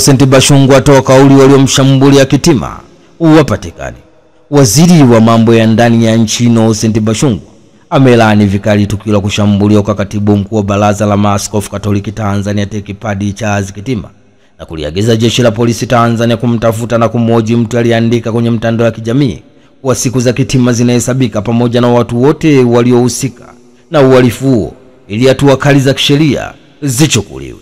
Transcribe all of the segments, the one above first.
Innocent Bashungwa atoa kauli waliomshambulia Kitima wapatikani. Waziri wa mambo ya ndani ya nchi Innocent Bashungwa amelaani vikali tukio la kushambuliwa kwa katibu mkuu wa Baraza la Maaskofu Katoliki Tanzania TEC Padri Charles Kitima na kuliagiza jeshi la polisi Tanzania kumtafuta na kumhoji mtu aliyeandika kwenye mtandao wa kijamii kwa siku za Kitima zinahesabika pamoja na watu wote waliohusika na uhalifu huo ili hatua kali za kisheria zichukuliwe.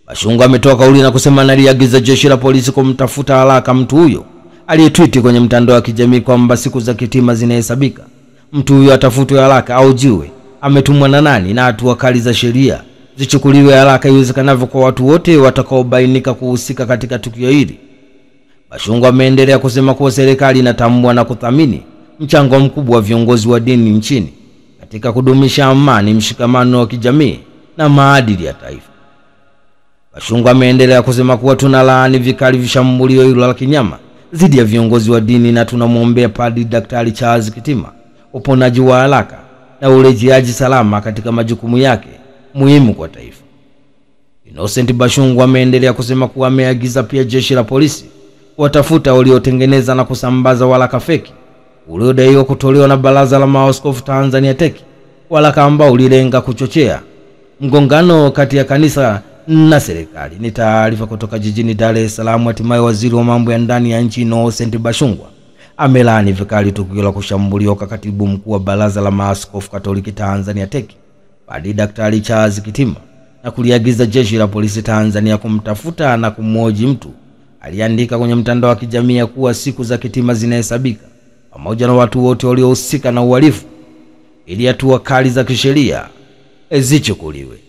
Bashungwa ametoa kauli na kusema analiagiza jeshi la polisi kumtafuta haraka mtu huyo aliyetweet kwenye mtandao wa kijamii kwamba siku za Kitima zinahesabika. Mtu huyo atafutwe haraka au jiwe ametumwa na nani na hatua kali za sheria zichukuliwe haraka iwezekanavyo kwa watu wote watakaobainika kuhusika katika tukio hili. Bashungwa ameendelea kusema kuwa serikali inatambua na kuthamini mchango mkubwa wa viongozi wa dini nchini katika kudumisha amani, mshikamano wa kijamii na maadili ya taifa. Bashungwa ameendelea kusema kuwa tunalaani vikali vishambulio hilo la kinyama dhidi ya viongozi wa dini na tunamwombea Padri Daktari Charles Kitima uponaji wa haraka na urejeaji salama katika majukumu yake muhimu kwa taifa. Innocent Bashungwa ameendelea kusema kuwa ameagiza pia jeshi la polisi kuwatafuta waliotengeneza na kusambaza waraka feki uliodaiwa kutolewa na Baraza la Maaskofu Tanzania TEC, waraka ambao ulilenga kuchochea mgongano kati ya kanisa na serikali. Ni taarifa kutoka jijini Dar es Salaam. Hatimaye waziri wa mambo ya ndani ya nchi Innocent Bashungwa amelaani vikali tukio la kushambuliwa kwa katibu mkuu wa Baraza la Maaskofu Katoliki Tanzania TEC Padri Daktari Charles Kitima na kuliagiza jeshi la polisi Tanzania kumtafuta na kumhoji mtu aliandika kwenye mtandao wa kijamii kuwa siku za Kitima zinahesabika pamoja na watu wote waliohusika na uhalifu ili hatua kali za kisheria zichukuliwe.